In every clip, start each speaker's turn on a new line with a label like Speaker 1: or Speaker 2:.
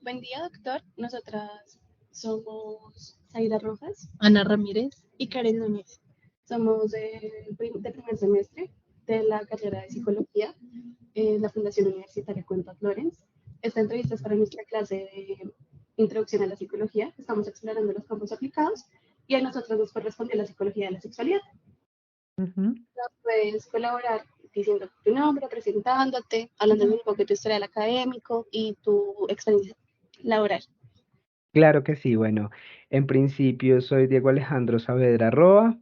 Speaker 1: Buen día, doctor. Nosotras somos Zaira Rojas, Ana Ramírez y Karen Núñez. Somos de primer semestre de la carrera de psicología en la Fundación Universitaria Cuentas Lorenz. Esta entrevista es para nuestra clase de introducción a la psicología. Estamos explorando los campos aplicados y a nosotros nos corresponde la psicología de la sexualidad.
Speaker 2: Ujú.
Speaker 1: Puedes colaborar diciendo tu nombre, presentándote, hablando un poco de tu historial académico y tu experiencia laboral.
Speaker 2: Claro que sí, bueno, en principio soy Diego Alejandro Saavedra Roa,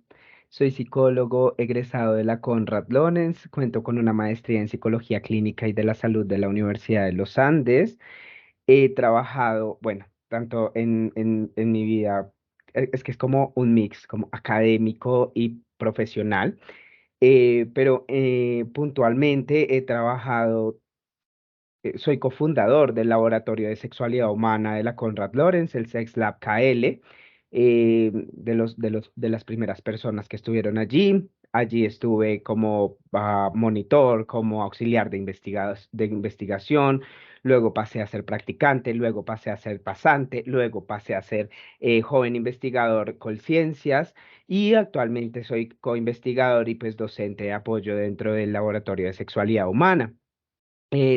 Speaker 2: soy psicólogo egresado de la Conrad Lorenz, cuento con una maestría en psicología clínica y de la salud de la Universidad de los Andes. He trabajado, bueno, tanto en mi vida, es que es como un mix, como académico y profesional, pero puntualmente he trabajado. Soy cofundador del Laboratorio de Sexualidad Humana de la Conrad Lorenz, el Sex Lab KL, de las primeras personas que estuvieron allí. Allí estuve como monitor, como auxiliar de investigación, luego pasé a ser practicante, luego pasé a ser pasante, luego pasé a ser joven investigador con ciencias y actualmente soy coinvestigador y pues docente de apoyo dentro del Laboratorio de Sexualidad Humana.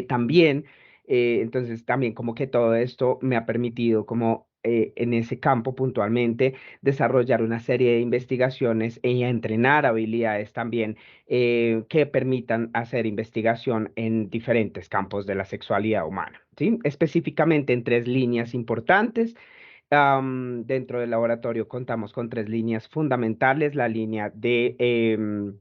Speaker 2: También, entonces también como que todo esto me ha permitido como en ese campo puntualmente desarrollar una serie de investigaciones y entrenar habilidades también que permitan hacer investigación en diferentes campos de la sexualidad humana, ¿sí? Específicamente en tres líneas importantes. Dentro del laboratorio contamos con tres líneas fundamentales, la línea de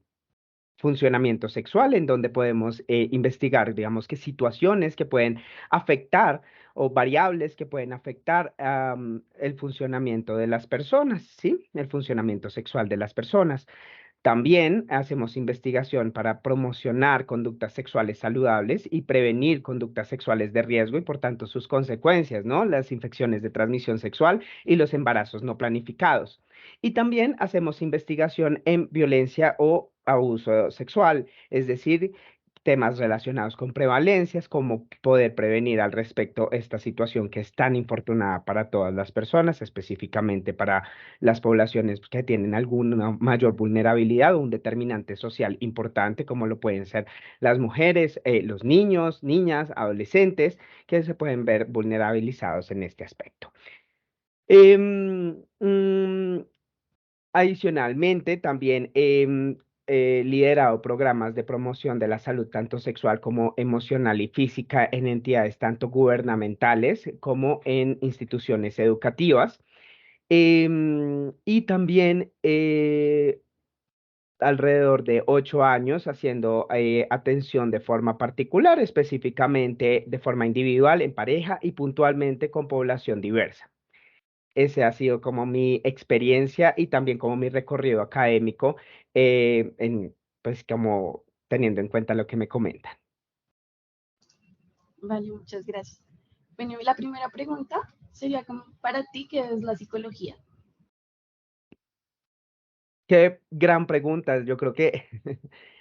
Speaker 2: funcionamiento sexual, en donde podemos investigar, digamos, que situaciones que pueden afectar o variables que pueden afectar el funcionamiento de las personas, ¿sí? El funcionamiento sexual de las personas. También hacemos investigación para promocionar conductas sexuales saludables y prevenir conductas sexuales de riesgo y por tanto sus consecuencias, ¿no? Las infecciones de transmisión sexual y los embarazos no planificados. Y también hacemos investigación en violencia o abuso sexual, es decir, temas relacionados con prevalencias, como poder prevenir al respecto esta situación que es tan infortunada para todas las personas, específicamente para las poblaciones que tienen alguna mayor vulnerabilidad o un determinante social importante, como lo pueden ser las mujeres, los niños, niñas, adolescentes, que se pueden ver vulnerabilizados en este aspecto. Em, mm, Adicionalmente, también he liderado programas de promoción de la salud tanto sexual como emocional y física en entidades tanto gubernamentales como en instituciones educativas. Y también alrededor de 8 años haciendo atención de forma particular, específicamente de forma individual, en pareja y puntualmente con población diversa. Ese ha sido como mi experiencia y también como mi recorrido académico, pues como teniendo en cuenta lo que me comentan.
Speaker 1: Vale, muchas gracias. Bueno, y la primera pregunta sería como para ti, ¿qué es la psicología?
Speaker 2: Qué gran pregunta. Yo creo que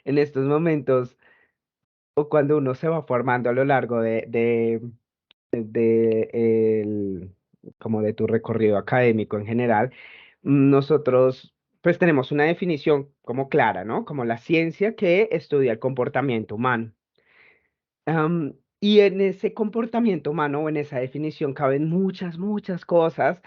Speaker 2: en estos momentos o cuando uno se va formando a lo largo como de tu recorrido académico en general, nosotros pues tenemos una definición como clara, ¿no? Como la ciencia que estudia el comportamiento humano. Y en ese comportamiento humano o en esa definición caben muchas, muchas cosas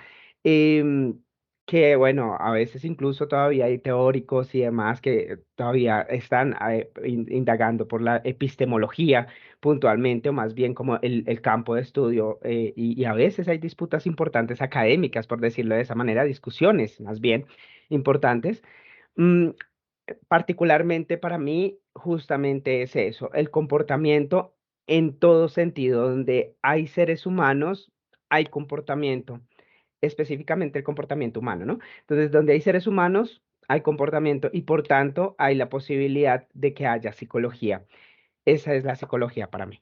Speaker 2: em, que, bueno, a veces incluso todavía hay teóricos y demás que todavía están indagando por la epistemología puntualmente, o más bien como el campo de estudio, y a veces hay disputas importantes académicas, por decirlo de esa manera, discusiones más bien importantes. Mm, Particularmente para mí, justamente es eso, el comportamiento en todo sentido, donde hay seres humanos, hay comportamiento, específicamente el comportamiento humano, ¿no? Entonces, donde hay seres humanos, hay comportamiento y por tanto hay la posibilidad de que haya psicología. Esa es la psicología para mí.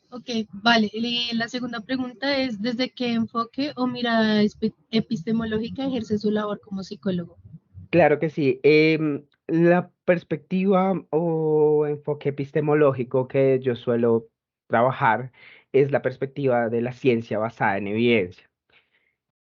Speaker 1: Ok, vale. Y la segunda pregunta es, ¿desde qué enfoque o mirada epistemológica ejerce su labor como psicólogo?
Speaker 2: Claro que sí. La perspectiva o enfoque epistemológico que yo suelo trabajar es la perspectiva de la ciencia basada en evidencia.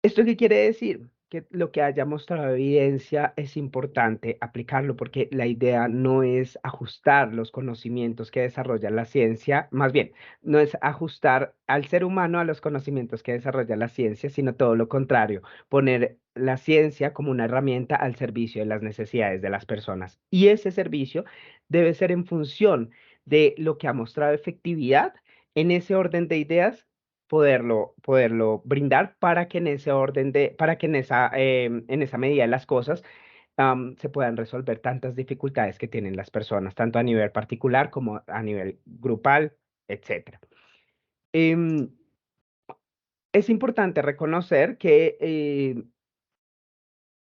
Speaker 2: ¿Esto qué quiere decir? Que lo que haya mostrado evidencia es importante aplicarlo porque la idea no es ajustar los conocimientos que desarrolla la ciencia, más bien, no es ajustar al ser humano a los conocimientos que desarrolla la ciencia, sino todo lo contrario, poner la ciencia como una herramienta al servicio de las necesidades de las personas. Y ese servicio debe ser en función de lo que ha mostrado efectividad en ese orden de ideas poderlo brindar para que en ese orden para que en esa medida de las cosas se puedan resolver tantas dificultades que tienen las personas, tanto a nivel particular como a nivel grupal, etcétera. Em, es importante reconocer que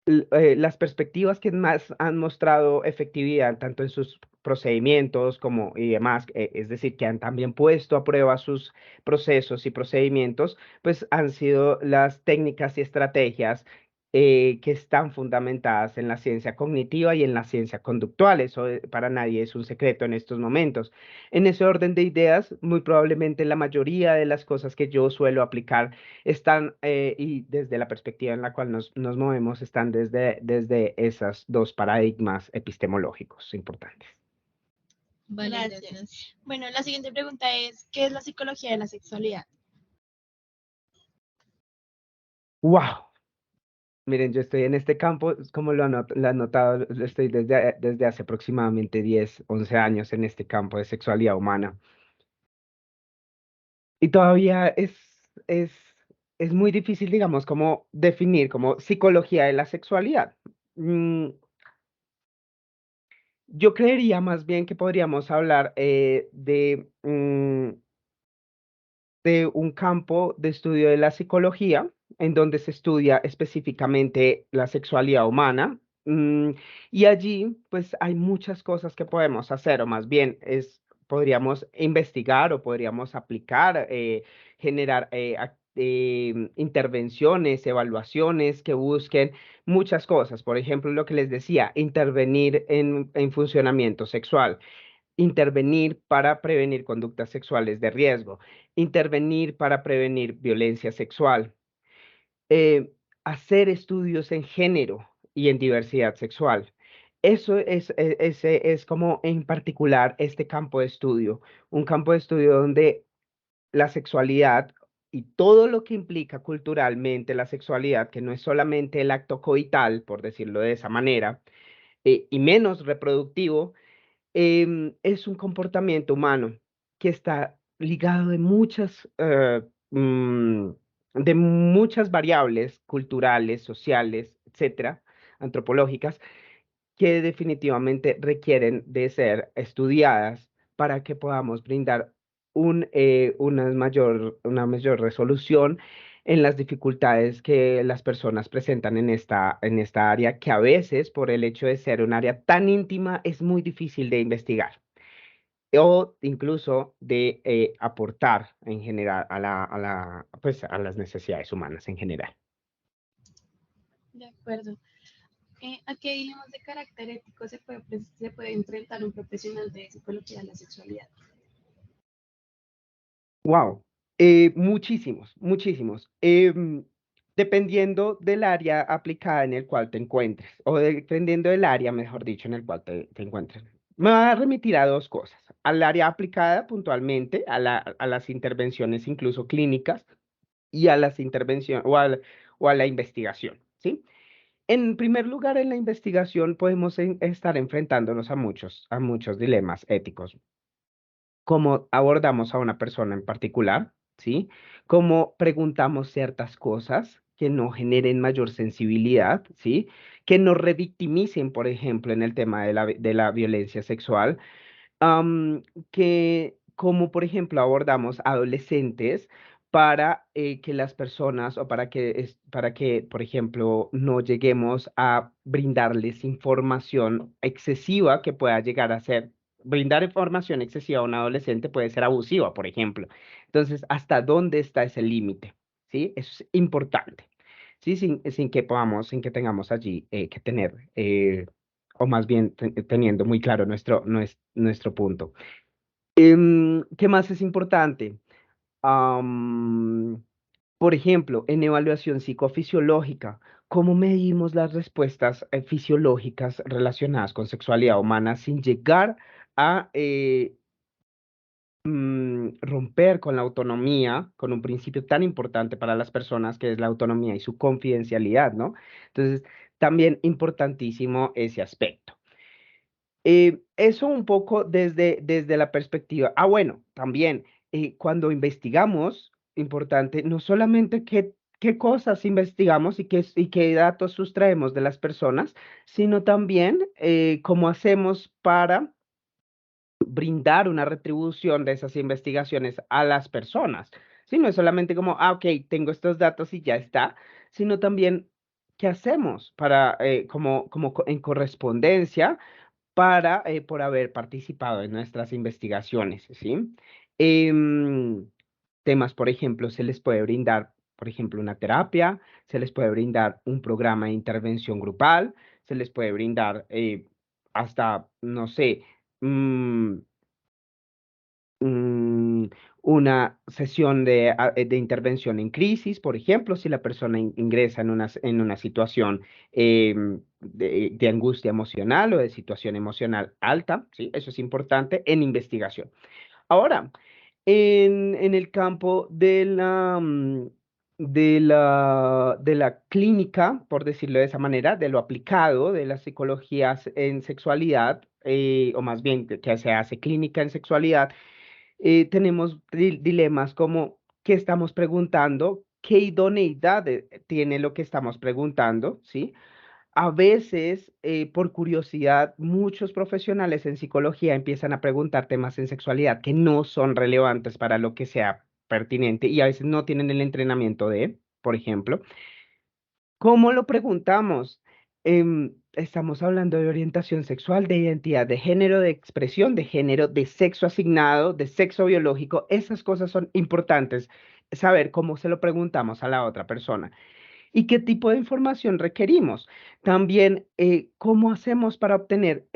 Speaker 2: las perspectivas que más han mostrado efectividad, tanto en sus procedimientos como y demás, es decir, que han también puesto a prueba sus procesos y procedimientos, pues han sido las técnicas y estrategias que están fundamentadas en la ciencia cognitiva y en la ciencia conductual. Eso para nadie es un secreto en estos momentos. En ese orden de ideas, muy probablemente la mayoría de las cosas que yo suelo aplicar están, y desde la perspectiva en la cual nos movemos, están desde esos dos paradigmas epistemológicos importantes.
Speaker 3: Vale,
Speaker 1: Gracias.
Speaker 3: gracias.
Speaker 1: Bueno, la siguiente pregunta es, ¿qué es la psicología de la sexualidad?
Speaker 2: ¡Wow! Miren, yo estoy en este campo, como lo han notado, estoy desde hace aproximadamente 10, 11 años en este campo de sexualidad humana. Y todavía es, es muy difícil, digamos, como definir como psicología de la sexualidad. Mm, Yo creería más bien que podríamos hablar de un campo de estudio de la psicología, en donde se estudia específicamente la sexualidad humana. Y allí, pues, hay muchas cosas que podemos hacer, o más bien podríamos investigar o podríamos aplicar, generar intervenciones, evaluaciones que busquen muchas cosas. Por ejemplo, lo que les decía, intervenir en funcionamiento sexual, intervenir para prevenir conductas sexuales de riesgo, intervenir para prevenir violencia sexual, eh, hacer estudios en género y en diversidad sexual. Eso ese es como en particular este campo de estudio, un campo de estudio donde la sexualidad y todo lo que implica culturalmente la sexualidad, que no es solamente el acto coital, por decirlo de esa manera, y menos reproductivo, es un comportamiento humano que está ligado de muchas variables culturales, sociales, etcétera, antropológicas, que definitivamente requieren de ser estudiadas para que podamos brindar una mayor resolución en las dificultades que las personas presentan en esta área, que a veces, por el hecho de ser un área tan íntima, es muy difícil de investigar o incluso de aportar en general pues, a las necesidades humanas en general.
Speaker 1: De acuerdo. ¿A qué dilemas de carácter ético se puede enfrentar un profesional de psicología de la sexualidad?
Speaker 2: Wow, muchísimos, muchísimos. Dependiendo del área aplicada en el cual te encuentres, o dependiendo del área, mejor dicho, en el cual te encuentres. Me va a remitir a dos cosas: al área aplicada puntualmente, a las intervenciones incluso clínicas, y a las intervenciones o a la investigación, ¿sí? En primer lugar, en la investigación podemos estar enfrentándonos a muchos dilemas éticos. Cómo abordamos a una persona en particular, ¿sí? Cómo preguntamos ciertas cosas que no generen mayor sensibilidad, ¿sí? Que no revictimicen, por ejemplo, en el tema de la violencia sexual, am, que como por ejemplo abordamos adolescentes para que las personas o para que, por ejemplo, no lleguemos a brindarles información excesiva que pueda llegar a ser, brindar información excesiva a un adolescente puede ser abusiva, por ejemplo. Entonces, ¿hasta dónde está ese límite? ¿Sí? Eso es importante. Sí, sin que tengamos allí que tener o más bien teniendo muy claro nuestro punto. ¿Qué más es importante? Am, por ejemplo, en evaluación psicofisiológica, ¿cómo medimos las respuestas fisiológicas relacionadas con sexualidad humana sin llegar a romper con la autonomía, con un principio tan importante para las personas que es la autonomía y su confidencialidad, ¿no? Entonces, también importantísimo ese aspecto. Eso un poco desde la perspectiva. Ah, bueno, también cuando investigamos, importante, no solamente qué cosas investigamos y qué datos sustraemos de las personas, sino también cómo hacemos para brindar una retribución de esas investigaciones a las personas. Sí, no es solamente como, ah, ok, tengo estos datos y ya está, sino también qué hacemos para, en correspondencia para, por haber participado en nuestras investigaciones, ¿sí? Em, Temas, por ejemplo, se les puede brindar, por ejemplo, una terapia, se les puede brindar un programa de intervención grupal, se les puede brindar hasta, no sé, mm, mm, una sesión de intervención en crisis, por ejemplo, si la persona ingresa en una situación de angustia emocional o de situación emocional alta, ¿sí? Eso es importante en investigación. Ahora, en el campo de la clínica, por decirlo de esa manera, de lo aplicado de las psicologías en sexualidad, o más bien que se hace clínica en sexualidad, tenemos dilemas como qué estamos preguntando, qué idoneidad tiene lo que estamos preguntando, ¿sí? A veces, por curiosidad, muchos profesionales en psicología empiezan a preguntar temas en sexualidad que no son relevantes para lo que sea pertinente y a veces no tienen el entrenamiento de, por ejemplo. ¿Cómo lo preguntamos? Estamos hablando de orientación sexual, de identidad de género, de sexo asignado, de sexo biológico. Esas cosas son importantes, saber cómo se lo preguntamos a la otra persona. ¿Y qué tipo de información requerimos? También, ¿cómo hacemos para obtener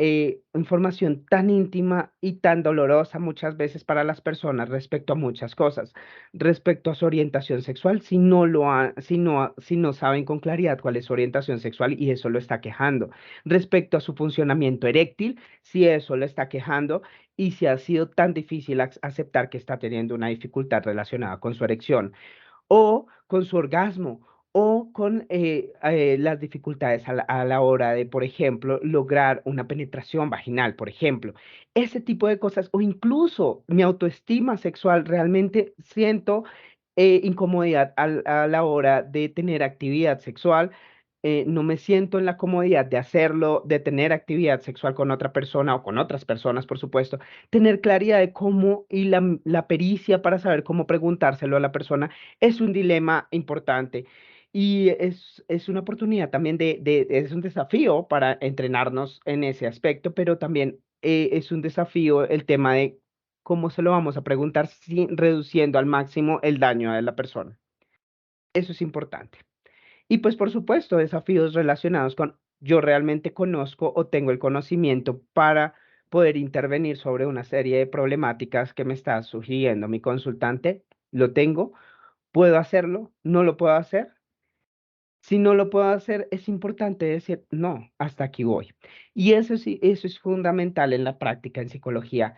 Speaker 2: información tan íntima y tan dolorosa muchas veces para las personas respecto a muchas cosas? Respecto a su orientación sexual, si no saben con claridad cuál es su orientación sexual y eso lo está quejando. Respecto a su funcionamiento eréctil, si eso lo está quejando y si ha sido tan difícil aceptar que está teniendo una dificultad relacionada con su erección o con su orgasmo, o con las dificultades a la hora de, por ejemplo, lograr una penetración vaginal, por ejemplo. Ese tipo de cosas, o incluso mi autoestima sexual, realmente siento incomodidad a la hora de tener actividad sexual. No me siento en la comodidad de hacerlo, de tener actividad sexual con otra persona o con otras personas, por supuesto, tener claridad de cómo y la pericia para saber cómo preguntárselo a la persona es un dilema importante y es una oportunidad también es un desafío para entrenarnos en ese aspecto, pero también es un desafío el tema de cómo se lo vamos a preguntar sin reduciendo al máximo el daño a la persona. Eso es importante. Y pues por supuesto, desafíos relacionados con yo realmente conozco o tengo el conocimiento para poder intervenir sobre una serie de problemáticas que me está sugiriendo mi consultante. Lo tengo, puedo hacerlo, no lo puedo hacer. Si no lo puedo hacer, es importante decir, no, hasta aquí voy. Y eso sí, eso es fundamental en la práctica en psicología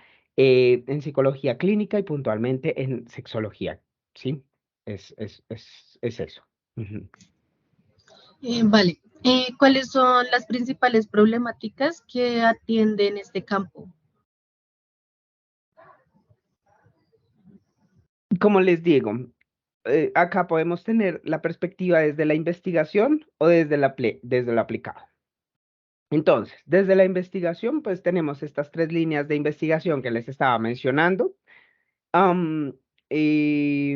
Speaker 2: clínica y puntualmente en sexología, ¿sí? Es eso. Ujú.
Speaker 1: Vale. ¿Cuáles son las principales problemáticas que atiende en este campo?
Speaker 2: Como les digo, acá podemos tener la perspectiva desde la investigación o desde lo aplicado. Entonces, desde la investigación, pues tenemos estas tres líneas de investigación que les estaba mencionando. Am, y,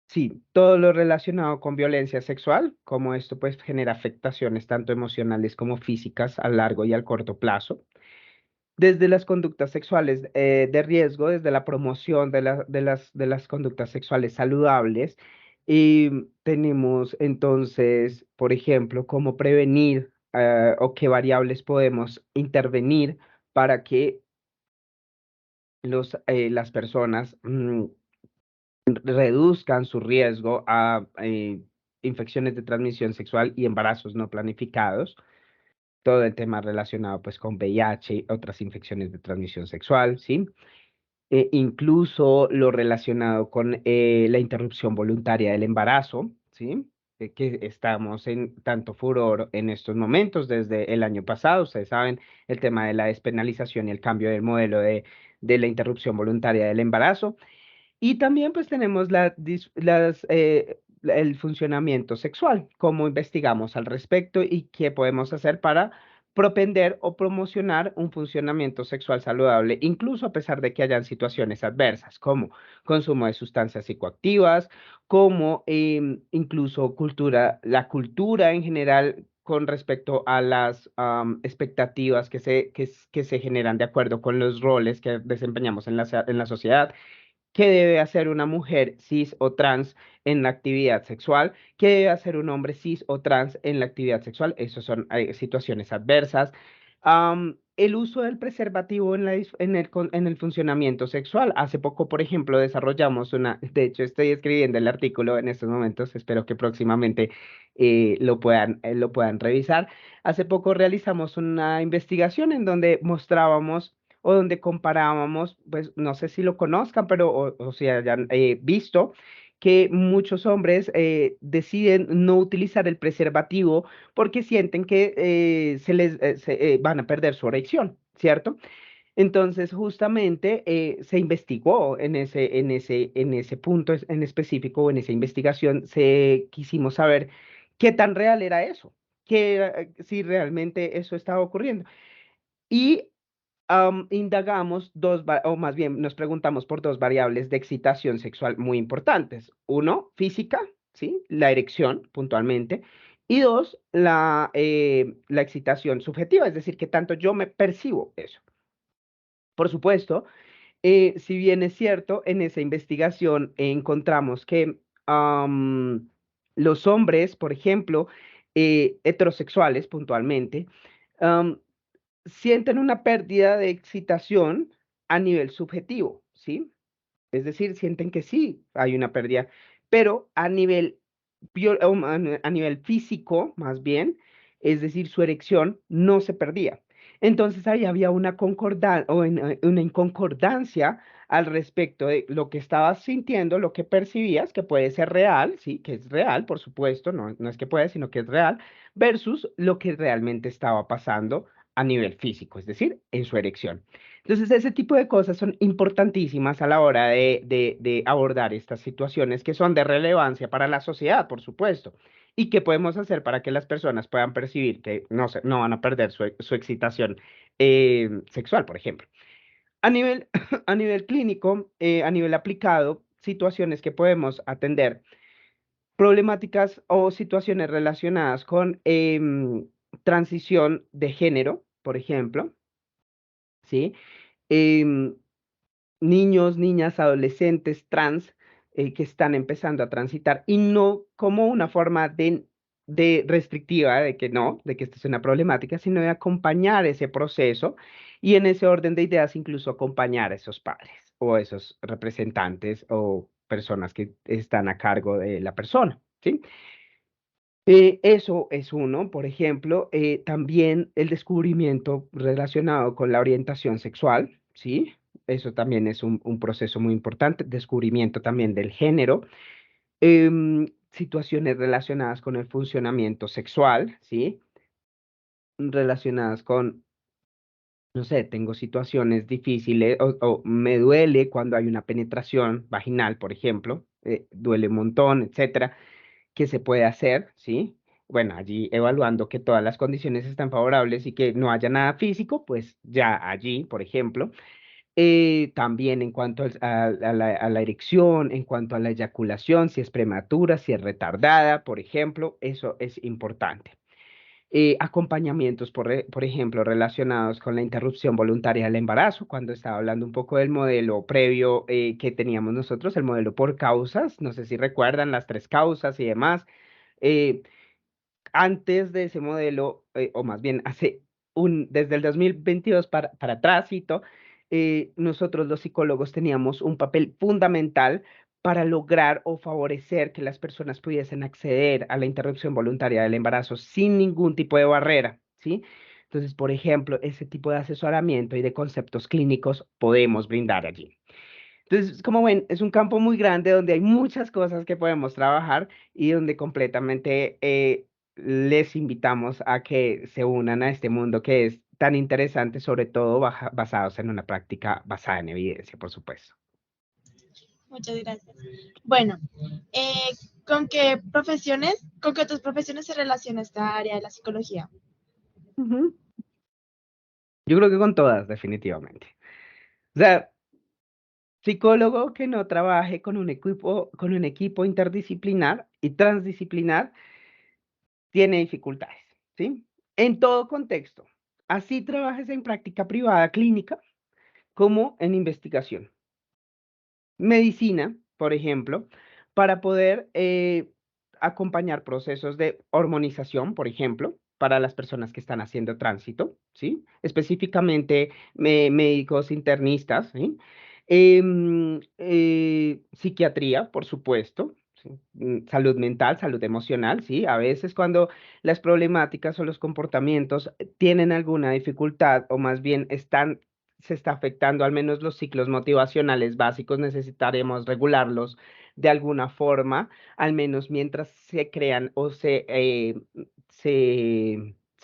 Speaker 2: sí, todo lo relacionado con violencia sexual, como esto pues genera afectaciones tanto emocionales como físicas a largo y al corto plazo. Desde las conductas sexuales de riesgo, desde la promoción de las conductas sexuales saludables, y tenemos entonces, por ejemplo, cómo prevenir o qué variables podemos intervenir para que las personas reduzcan su riesgo a infecciones de transmisión sexual y embarazos no planificados, todo el tema relacionado pues con VIH y otras infecciones de transmisión sexual, ¿sí? Incluso lo relacionado con la interrupción voluntaria del embarazo, ¿sí? Que estamos en tanto furor en estos momentos desde el año pasado. Ustedes saben el tema de la despenalización y el cambio del modelo de la interrupción voluntaria del embarazo. Y también pues tenemos el funcionamiento sexual, cómo investigamos al respecto y qué podemos hacer para propender o promocionar un funcionamiento sexual saludable, incluso a pesar de que hayan situaciones adversas, como consumo de sustancias psicoactivas, como incluso la cultura en general con respecto a las expectativas que se generan de acuerdo con los roles que desempeñamos en en la sociedad. ¿Qué debe hacer una mujer cis o trans en la actividad sexual? ¿Qué debe hacer un hombre cis o trans en la actividad sexual? Esas son situaciones adversas. El uso del preservativo en el funcionamiento sexual. Hace poco, por ejemplo, desarrollamos de hecho estoy escribiendo el artículo en estos momentos, espero que próximamente lo puedan revisar. Hace poco realizamos una investigación en donde mostrábamos o donde comparábamos, pues no sé si lo conozcan, pero o si hayan visto que muchos hombres deciden no utilizar el preservativo porque sienten que van a perder su erección, ¿cierto? Entonces, justamente se investigó en ese punto en específico, en esa investigación, quisimos saber qué tan real era eso, si realmente eso estaba ocurriendo. Y indagamos o más bien nos preguntamos por dos variables de excitación sexual muy importantes. Uno, física, ¿sí? La erección, puntualmente. Y dos, la excitación subjetiva, es decir, que tanto yo me percibo eso. Por supuesto, si bien es cierto, en esa investigación encontramos que los hombres, por ejemplo, heterosexuales puntualmente, sienten una pérdida de excitación a nivel subjetivo, ¿sí? Es decir, sienten que sí hay una pérdida, pero a nivel, a nivel físico, más bien, es decir, su erección no se perdía. Entonces ahí había una inconcordancia al respecto de lo que estabas sintiendo, lo que percibías, que puede ser real, sí, que es real, por supuesto, no es que puede, sino que es real, versus lo que realmente estaba pasando a nivel físico, es decir, en su erección. Entonces, ese tipo de cosas son importantísimas a la hora de abordar estas situaciones que son de relevancia para la sociedad, por supuesto. ¿Y qué podemos hacer para que las personas puedan percibir que no van a perder su excitación sexual, por ejemplo? A nivel, a nivel clínico, a nivel aplicado, situaciones que podemos atender, problemáticas o situaciones relacionadas con transición de género, por ejemplo, ¿sí? Em, niños, niñas, adolescentes trans que están empezando a transitar y no como una forma de restrictiva de que esto es una problemática, sino de acompañar ese proceso y en ese orden de ideas incluso acompañar a esos padres o esos representantes o personas que están a cargo de la persona, ¿sí? Eso es uno, por ejemplo, también el descubrimiento relacionado con la orientación sexual, ¿sí? Eso también es un proceso muy importante, descubrimiento también del género, situaciones relacionadas con el funcionamiento sexual, ¿sí? Relacionadas con, no sé, tengo situaciones difíciles o me duele cuando hay una penetración vaginal, por ejemplo, duele un montón, etcétera. Que se puede hacer, ¿sí? Bueno, allí evaluando que todas las condiciones están favorables y que no haya nada físico, pues ya allí, por ejemplo. También en cuanto a la erección, en cuanto a la eyaculación, si es prematura, si es retardada, por ejemplo, eso es importante. Acompañamientos, por ejemplo, relacionados con la interrupción voluntaria del embarazo, cuando estaba hablando un poco del modelo previo que teníamos nosotros, el modelo por causas, no sé si recuerdan las tres causas y demás. eh, Antes de ese modelo, o más bien desde el 2022 para atrás, cito, nosotros los psicólogos teníamos un papel fundamental para lograr o favorecer que las personas pudiesen acceder a la interrupción voluntaria del embarazo sin ningún tipo de barrera, ¿sí? Entonces, por ejemplo, ese tipo de asesoramiento y de conceptos clínicos podemos brindar allí. Entonces, como ven, es un campo muy grande donde hay muchas cosas que podemos trabajar y donde completamente les invitamos a que se unan a este mundo que es tan interesante, sobre todo basados en una práctica basada en evidencia, por supuesto.
Speaker 1: Muchas gracias. Bueno, eh, con qué otras profesiones se relaciona esta área de la psicología?
Speaker 2: Ujú. Yo creo que con todas, definitivamente. O sea, psicólogo que no trabaje con un equipo interdisciplinar y transdisciplinar tiene dificultades, ¿sí? En todo contexto. Así trabajes en práctica privada clínica como en investigación. Medicina, por ejemplo, para poder acompañar procesos de hormonización, por ejemplo, para las personas que están haciendo tránsito, ¿sí? Específicamente médicos internistas, ¿sí? Psiquiatría, por supuesto, ¿sí? Salud mental, salud emocional, ¿sí? A veces cuando las problemáticas o los comportamientos tienen alguna dificultad o más bien se está afectando al menos los ciclos motivacionales básicos, necesitaremos regularlos de alguna forma, al menos mientras se crean o se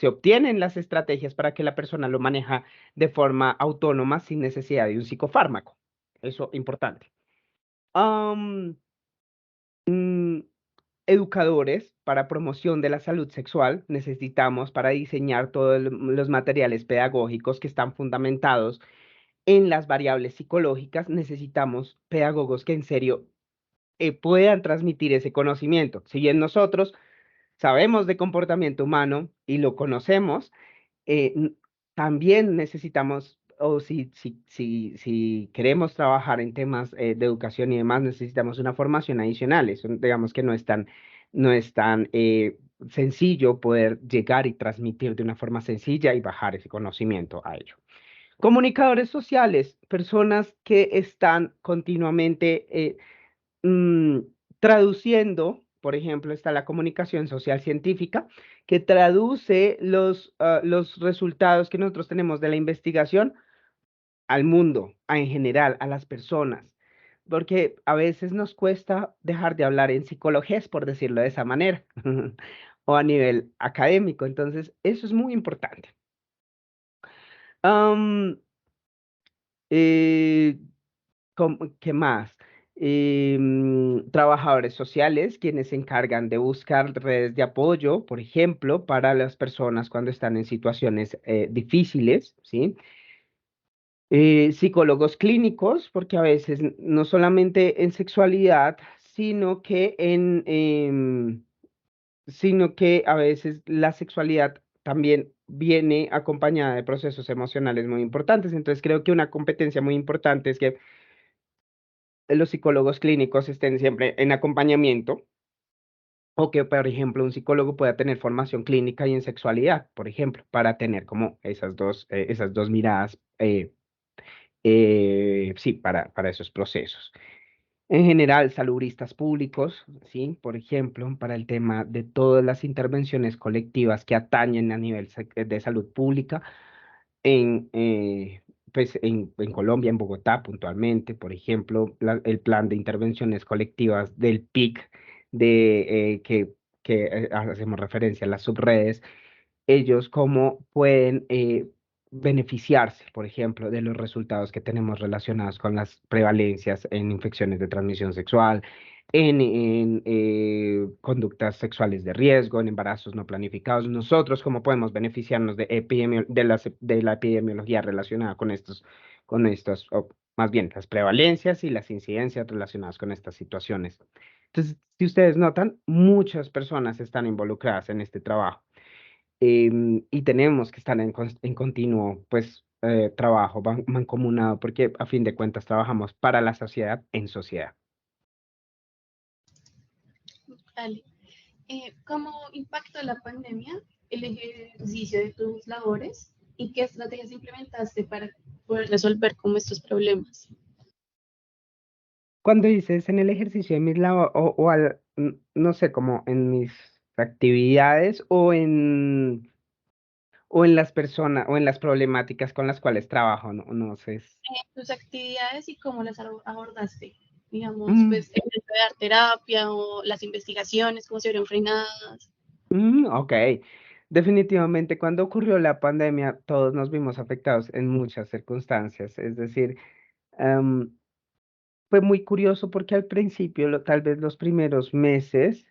Speaker 2: obtienen las estrategias para que la persona lo maneja de forma autónoma sin necesidad de un psicofármaco. Eso importante. Am, mm, Educadores para promoción de la salud sexual necesitamos para diseñar todos los materiales pedagógicos que están fundamentados en las variables psicológicas. Necesitamos pedagogos que en serio puedan transmitir ese conocimiento. Si bien nosotros sabemos de comportamiento humano y lo conocemos, eh, n- también necesitamos, o si queremos trabajar en temas de educación y demás, necesitamos una formación adicional. Eso, digamos que no es tan sencillo poder llegar y transmitir de una forma sencilla y bajar ese conocimiento a ello. Comunicadores sociales, personas que están continuamente mm, traduciendo, por ejemplo, está la comunicación social científica, que traduce los resultados que nosotros tenemos de la investigación al mundo, en general, a las personas. Porque a veces nos cuesta dejar de hablar en psicología, por decirlo de esa manera, o a nivel académico. Entonces, eso es muy importante. Am, eh, ¿Qué más? Trabajadores sociales, quienes se encargan de buscar redes de apoyo, por ejemplo, para las personas cuando están en situaciones difíciles, ¿sí? Psicólogos clínicos, porque a veces no solamente en sexualidad, sino que a veces la sexualidad también viene acompañada de procesos emocionales muy importantes. Entonces creo que una competencia muy importante es que los psicólogos clínicos estén siempre en acompañamiento o que, por ejemplo, un psicólogo pueda tener formación clínica y en sexualidad, por ejemplo, para tener como esas dos miradas, sí, para esos procesos. En general, salubristas públicos, sí, por ejemplo, para el tema de todas las intervenciones colectivas que atañen a nivel de salud pública en, pues en Colombia, en Bogotá puntualmente, por ejemplo, el plan de intervenciones colectivas del PIC, que hacemos referencia a las subredes, ellos cómo pueden beneficiarse, por ejemplo, de los resultados que tenemos relacionados con las prevalencias en infecciones de transmisión sexual, en conductas sexuales de riesgo, en embarazos no planificados. Nosotros cómo podemos beneficiarnos de la epidemiología relacionada con estos, o más bien las prevalencias y las incidencias relacionadas con estas situaciones. Entonces, si ustedes notan, muchas personas están involucradas en este trabajo, y tenemos que estar en continuo, pues, trabajo mancomunado, porque a fin de cuentas trabajamos para la sociedad en sociedad.
Speaker 1: Vale. ¿Cómo impactó la pandemia el ejercicio de tus labores? ¿Y qué estrategias implementaste para poder resolver como estos problemas?
Speaker 2: Cuando dices en el ejercicio de mis no sé, como en mis actividades o en las personas o en las problemáticas con las cuales trabajo, no, no sé.
Speaker 1: Tus actividades y cómo las abordaste. Digamos,
Speaker 2: Mm,
Speaker 1: pues, el hecho de dar terapia o las investigaciones, cómo se vieron frenadas.
Speaker 2: ok. Definitivamente, cuando ocurrió la pandemia, todos nos vimos afectados en muchas circunstancias. Es decir, em, fue muy curioso porque al principio, tal vez los primeros meses,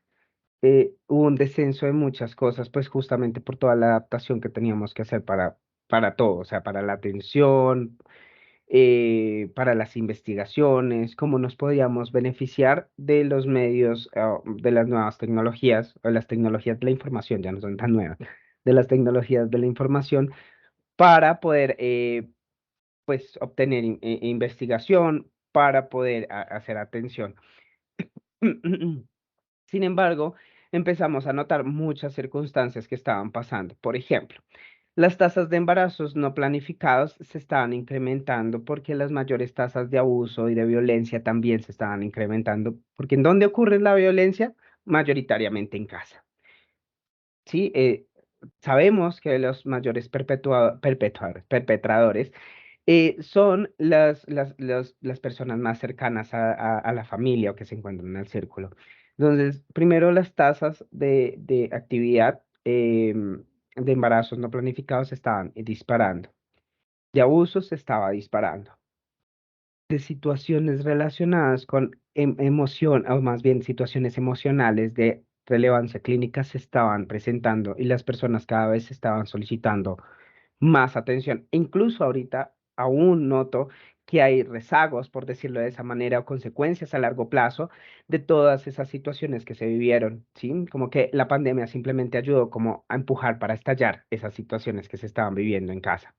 Speaker 2: hubo un descenso de muchas cosas, pues justamente por toda la adaptación que teníamos que hacer para todo, o sea, para la atención, para las investigaciones, cómo nos podíamos beneficiar de los medios, de las nuevas tecnologías, o las tecnologías de la información, ya no son tan nuevas, de las tecnologías de la información para poder, pues, obtener investigación, para poder hacer atención. Sin embargo, empezamos a notar muchas circunstancias que estaban pasando. Por ejemplo, las tasas de embarazos no planificados se estaban incrementando porque las mayores tasas de abuso y de violencia también se estaban incrementando. Porque ¿en dónde ocurre la violencia? Mayoritariamente en casa. Sí, sabemos que los mayores perpetradores son las personas más cercanas a la familia o que se encuentran en el círculo. Entonces, primero las tasas de actividad de embarazos no planificados estaban disparando, de abusos se estaba disparando, de situaciones relacionadas con emoción, o más bien situaciones emocionales de relevancia clínica se estaban presentando y las personas cada vez estaban solicitando más atención. Incluso ahorita aún noto que hay rezagos, por decirlo de esa manera, o consecuencias a largo plazo de todas esas situaciones que se vivieron, ¿sí? Como que la pandemia simplemente ayudó como a empujar para estallar esas situaciones que se estaban viviendo en casa.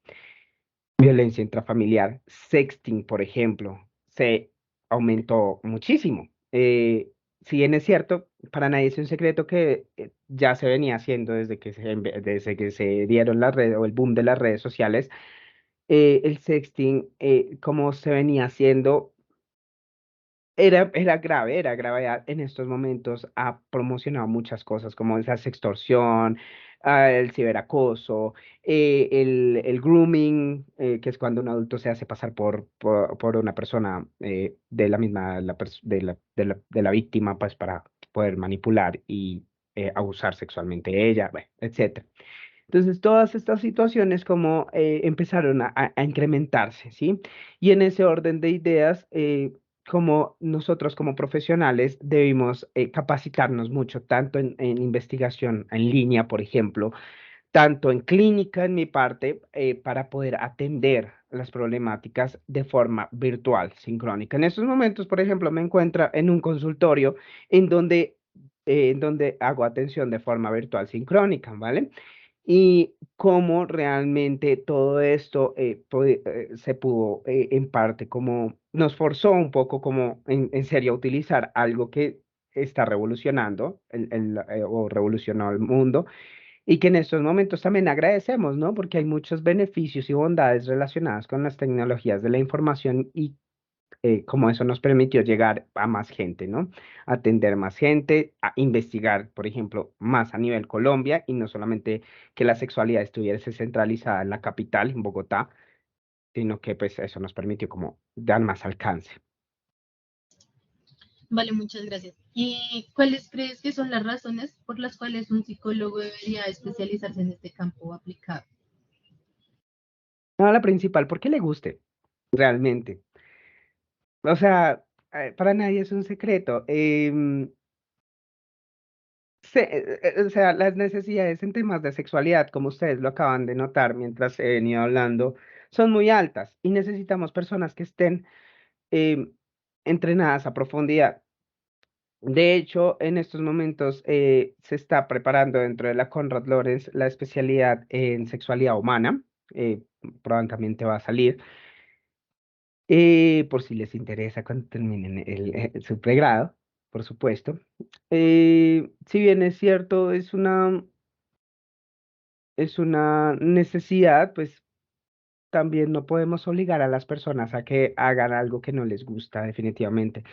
Speaker 2: Violencia intrafamiliar, sexting, por ejemplo, se aumentó muchísimo. Si bien es cierto, para nadie es un secreto que ya se venía haciendo desde que se dieron las redes o el boom de las redes sociales, el sexting, como se venía haciendo, era grave en estos momentos, ha promocionado muchas cosas como esa sextorsión, el ciberacoso, el grooming, que es cuando un adulto se hace pasar por una persona de la misma, de la víctima, pues para poder manipular y abusar sexualmente de ella, bueno, etcétera. Entonces, todas estas situaciones como empezaron a incrementarse, ¿sí? Y en ese orden de ideas, como nosotros como profesionales debimos capacitarnos mucho, tanto en investigación en línea, por ejemplo, tanto en clínica, en mi parte, para poder atender las problemáticas de forma virtual, sincrónica. En estos momentos, por ejemplo, me encuentro en un consultorio en donde hago atención de forma virtual sincrónica, ¿vale? Y cómo realmente todo esto se pudo en parte como nos forzó un poco como en serio a utilizar algo que está revolucionando o revolucionó el mundo y que en estos momentos también agradecemos, ¿no? Porque hay muchos beneficios y bondades relacionadas con las tecnologías de la información y como eso nos permitió llegar a más gente, ¿no? Atender más gente, a investigar, por ejemplo, más a nivel Colombia y no solamente que la sexualidad estuviese centralizada en la capital, en Bogotá, sino que pues eso nos permitió como dar más alcance.
Speaker 3: Vale, muchas gracias. ¿Y cuáles crees que son las razones por las cuales un psicólogo debería especializarse en este campo aplicado?
Speaker 2: No, la principal, porque le guste, realmente. O sea, para nadie es un secreto. O sea, las necesidades en temas de sexualidad, como ustedes lo acaban de notar mientras he venido hablando, son muy altas y necesitamos personas que estén em, entrenadas a profundidad. De hecho, en estos momentos se está preparando dentro de la Conrad Lorenz la especialidad en sexualidad humana. Prontamente va a salir. Por si les interesa cuando terminen su pregrado, por supuesto. Si bien es cierto, es una es una necesidad, pues también no podemos obligar a las personas a que hagan algo que no les gusta, definitivamente.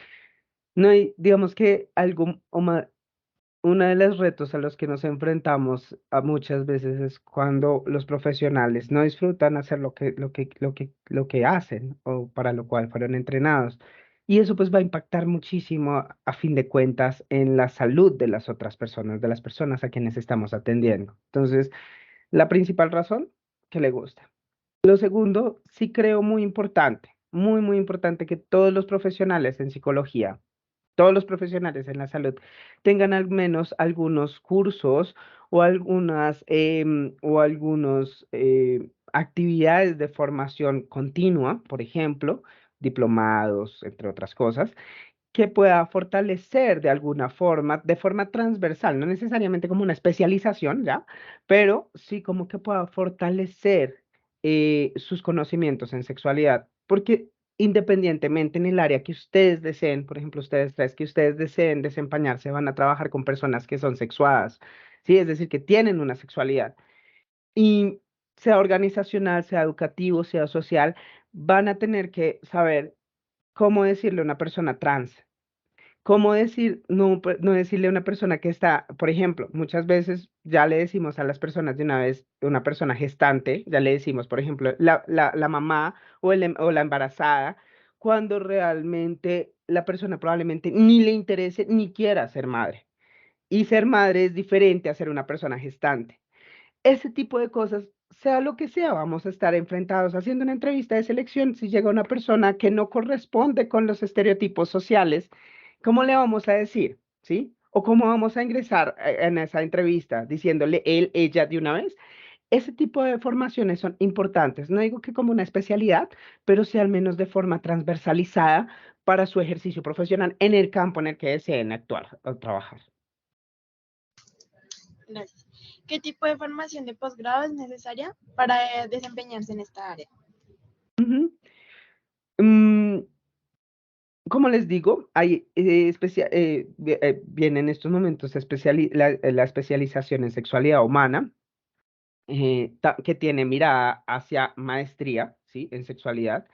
Speaker 2: No hay, digamos que algo, uno de los retos a los que nos enfrentamos a muchas veces es cuando los profesionales no disfrutan hacer lo que hacen o para lo cual fueron entrenados. Y eso pues va a impactar muchísimo a fin de cuentas en la salud de las otras personas, de las personas a quienes estamos atendiendo. Entonces, la principal razón, que le gusta. Lo segundo, sí creo muy importante, muy, muy importante que todos los profesionales en psicología, todos los profesionales en la salud tengan al menos algunos cursos o algunos actividades de formación continua, por ejemplo, diplomados, entre otras cosas, que pueda fortalecer de alguna forma, de forma transversal, no necesariamente como una especialización, ¿ya? Pero sí como que pueda fortalecer sus conocimientos en sexualidad, porque independientemente en el área que ustedes deseen, por ejemplo, ustedes tres, que ustedes deseen desempeñarse, van a trabajar con personas que son sexuadas, ¿sí? Es decir, que tienen una sexualidad y sea organizacional, sea educativo, sea social, van a tener que saber cómo decirle a una persona trans. ¿Cómo decir, no, no decirle a una persona que está, por ejemplo, muchas veces ya le decimos a las personas de una vez, una persona gestante, ya le decimos, por ejemplo, la mamá o la embarazada, cuando realmente la persona probablemente ni le interese ni quiera ser madre. Y ser madre es diferente a ser una persona gestante. Ese tipo de cosas, sea lo que sea, vamos a estar enfrentados haciendo una entrevista de selección. Si llega una persona que no corresponde con los estereotipos sociales, ¿cómo le vamos a decir? ¿Sí? ¿O cómo vamos a ingresar en esa entrevista diciéndole él, ella de una vez? Ese tipo de formaciones son importantes. No digo que como una especialidad, pero sí al menos de forma transversalizada para su ejercicio profesional en el campo en el que deseen actuar o trabajar.
Speaker 1: Gracias. ¿Qué tipo de formación de posgrado es necesaria para desempeñarse en esta área?
Speaker 2: Ujú. Mm, Como les digo, hay viene en estos momentos la especialización en sexualidad humana, que tiene mirada hacia maestría, ¿sí? En sexualidad.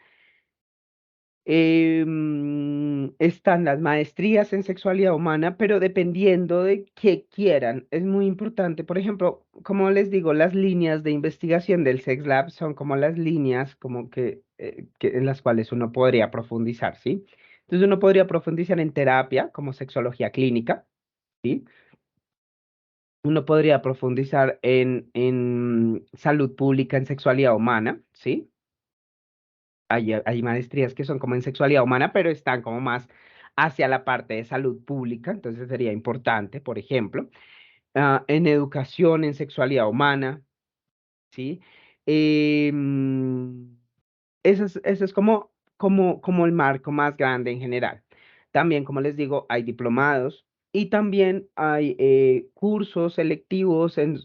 Speaker 2: Están las maestrías en sexualidad humana, pero dependiendo de qué quieran, es muy importante. Por ejemplo, como les digo, las líneas de investigación del Sex Lab son como las líneas como en las cuales uno podría profundizar, ¿sí? Entonces uno podría profundizar en terapia, como sexología clínica, ¿sí? Uno podría profundizar en salud pública en sexualidad humana, ¿sí? Hay maestrías que son como en sexualidad humana, pero están como más hacia la parte de salud pública, entonces sería importante, por ejemplo, en educación en sexualidad humana, ¿sí? Em, eso es como el marco más grande en general. También, como les digo, hay diplomados y también hay cursos selectivos en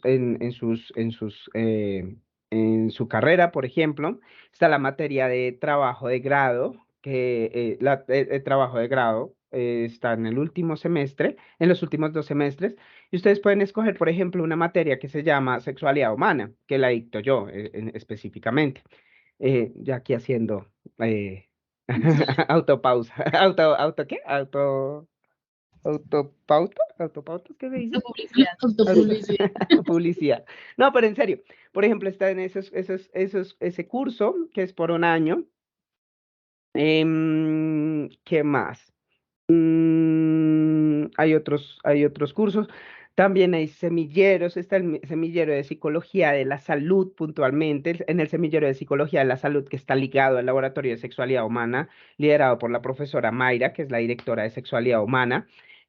Speaker 2: su carrera, por ejemplo. Está la materia de trabajo de grado, el trabajo de grado está en el último semestre, en los últimos 2 semestres, y ustedes pueden escoger, por ejemplo, una materia que se llama sexualidad humana, que la dicto yo específicamente ya aquí haciendo eh, autopausa. ¿Auto qué? ¿Autopauta? ¿Qué se dice?
Speaker 3: Autopublicidad.
Speaker 2: Auto-
Speaker 3: Autopublicidad.
Speaker 2: Publicidad. No, pero en serio, por ejemplo, está en ese curso que es por un año. ¿Qué más? Hay otros cursos. También hay semilleros. Está el semillero de psicología de la salud puntualmente. En el semillero de psicología de la salud que está ligado al laboratorio de sexualidad humana, liderado por la profesora Mayra, que es la directora de sexualidad humana,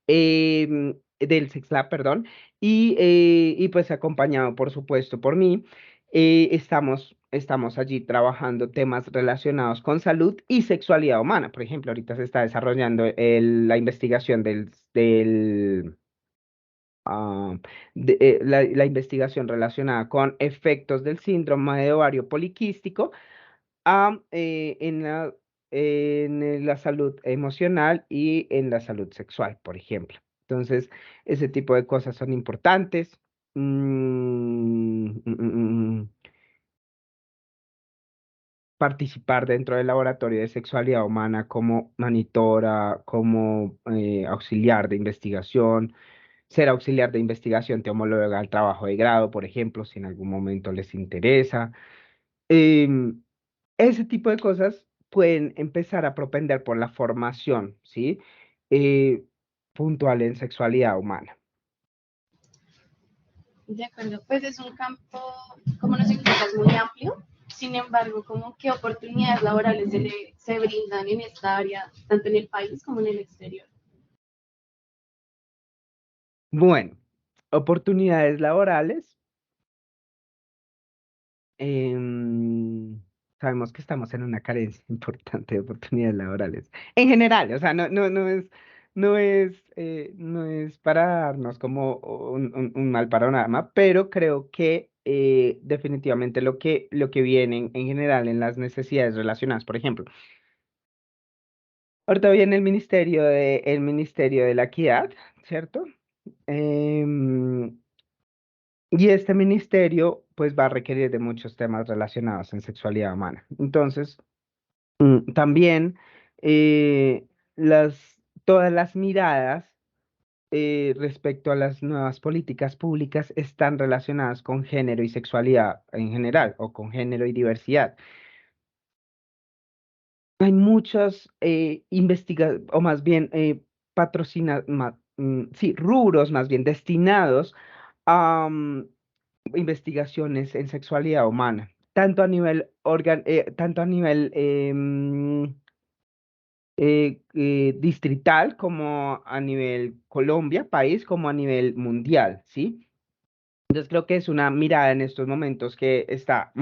Speaker 2: del SEXLAB, perdón, y pues acompañado, por supuesto, por mí. Estamos allí trabajando temas relacionados con salud y sexualidad humana. Por ejemplo, ahorita se está desarrollando la investigación ah, la investigación relacionada con efectos del síndrome de ovario poliquístico ah, eh, en la, en la salud emocional y en la salud sexual, por ejemplo. Entonces, ese tipo de cosas son importantes. participar dentro del laboratorio de sexualidad humana como monitora, como auxiliar de investigación. Ser auxiliar de investigación te homologa al trabajo de grado, por ejemplo, si en algún momento les interesa. Em, Ese tipo de cosas pueden empezar a propender por la formación, ¿sí? Eh, Puntual en sexualidad humana.
Speaker 1: De acuerdo, pues es un campo, como nos indicas, muy amplio. Sin embargo, como qué oportunidades laborales se brindan en esta área, tanto en el país como en el exterior.
Speaker 2: Bueno, oportunidades laborales. em, Sabemos que estamos en una carencia importante de oportunidades laborales. En general, o sea, no es para darnos como un mal panorama, pero creo que definitivamente lo que viene en general en las necesidades relacionadas, por ejemplo, ahorita viene el Ministerio de la Equidad, ¿cierto? Em, y este ministerio, pues, va a requerir de muchos temas relacionados en sexualidad humana. Entonces, también eh, todas las miradas respecto a las nuevas políticas públicas están relacionadas con género y sexualidad en general, o con género y diversidad. Hay muchos o más bien sí, rubros más bien destinados a investigaciones en sexualidad humana, tanto a nivel distrital como a nivel Colombia, país, como a nivel mundial, ¿sí? Entonces creo que es una mirada en estos momentos que está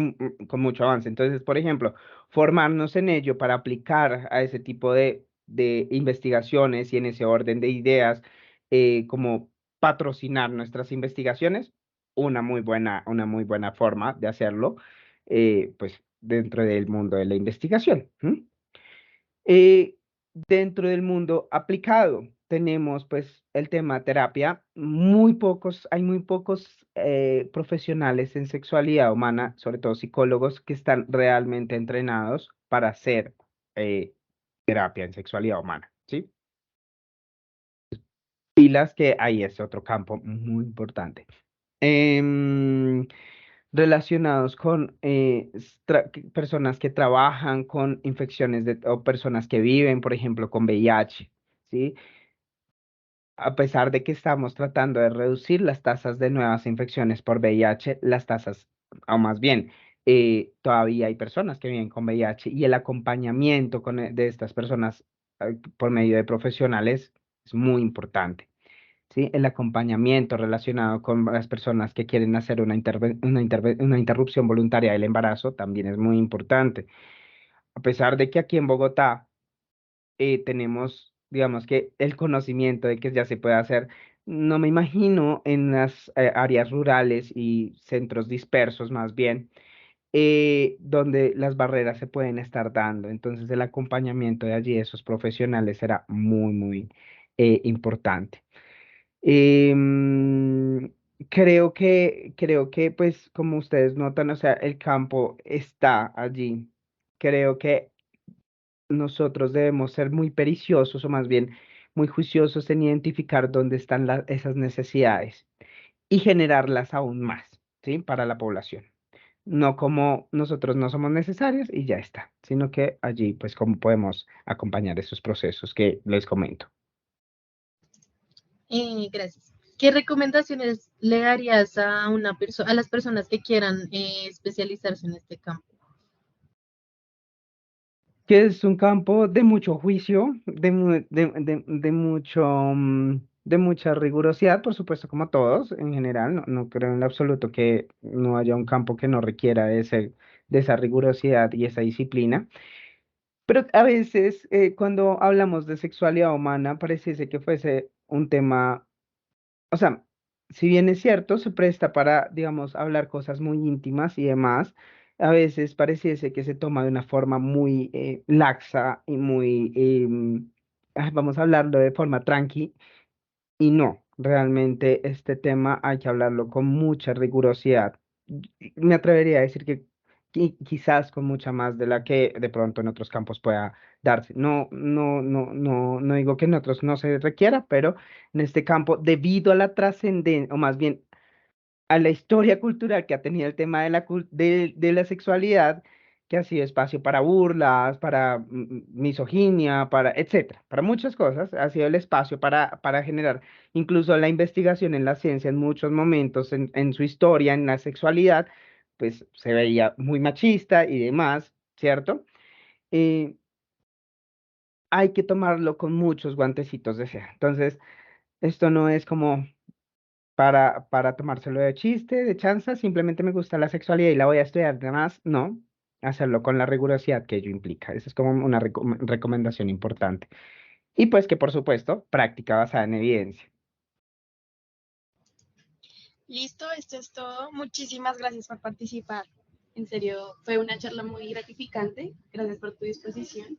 Speaker 2: con mucho avance. Entonces, por ejemplo, formarnos en ello para aplicar a ese tipo de investigaciones y en ese orden de ideas, como patrocinar nuestras investigaciones, una muy buena forma de hacerlo, pues dentro del mundo de la investigación. Eh, Dentro del mundo aplicado tenemos pues el tema terapia. Hay muy pocos profesionales en sexualidad humana, sobre todo psicólogos, que están realmente entrenados para hacer eh, terapia en sexualidad humana, ¿sí? Pilas que ahí es otro campo muy importante. Em, Relacionados con personas que trabajan con o personas que viven, por ejemplo, con VIH, ¿sí? A pesar de que estamos tratando de reducir las tasas de nuevas infecciones por VIH, las tasas, o más bien, todavía hay personas que viven con VIH y el acompañamiento de estas personas por medio de profesionales es muy importante. ¿Sí? El acompañamiento relacionado con las personas que quieren hacer una interrupción voluntaria del embarazo también es muy importante. A pesar de que aquí en Bogotá tenemos, digamos que el conocimiento de que ya se puede hacer, no me imagino en las áreas rurales y centros dispersos más bien, donde las barreras se pueden estar dando. Entonces el acompañamiento de allí, de esos profesionales, será muy importante. Em, creo que, pues, como ustedes notan, o sea, el campo está allí. Creo que nosotros debemos ser muy periciosos o más bien muy juiciosos en identificar dónde están esas necesidades y generarlas aún más, ¿sí? Para la población. No como nosotros no somos necesarios y ya está, sino que allí, pues, cómo podemos acompañar esos procesos que les comento.
Speaker 3: Gracias. ¿Qué recomendaciones le darías a a las personas que quieran especializarse en este campo?
Speaker 2: Que es un campo de mucho juicio, de mucha rigurosidad, por supuesto, como todos en general. No creo en lo absoluto que no haya un campo que no requiera de esa rigurosidad y esa disciplina. Pero a veces, cuando hablamos de sexualidad humana, pareciese que fuese un tema, o sea, si bien es cierto, se presta para, digamos, hablar cosas muy íntimas y demás, a veces pareciese que se toma de una forma muy laxa y muy, vamos a hablarlo de forma tranqui, y no. Realmente este tema hay que hablarlo con mucha rigurosidad. Me atrevería a decir que quizás con mucha más de la que de pronto en otros campos pueda darse. No digo que en otros no se requiera, pero en este campo, debido a la trascendencia, o más bien a la historia cultural que ha tenido el tema de de la sexualidad, que ha sido espacio para burlas, para misoginia, para etcétera, para muchas cosas, ha sido el espacio para generar incluso la investigación en la ciencia en muchos momentos, en su historia, en la sexualidad, pues se veía muy machista y demás, ¿cierto? Eh, Hay que tomarlo con muchos guantecitos de seda. Entonces, esto no es como para tomárselo de chiste, de chanza, simplemente me gusta la sexualidad y la voy a estudiar, además, no, hacerlo con la rigurosidad que ello implica. Esa es como una recomendación importante. Y pues que por supuesto, práctica basada en evidencia.
Speaker 1: Listo, esto es todo. Muchísimas gracias por participar. En serio, fue una charla muy gratificante. Gracias por tu disposición.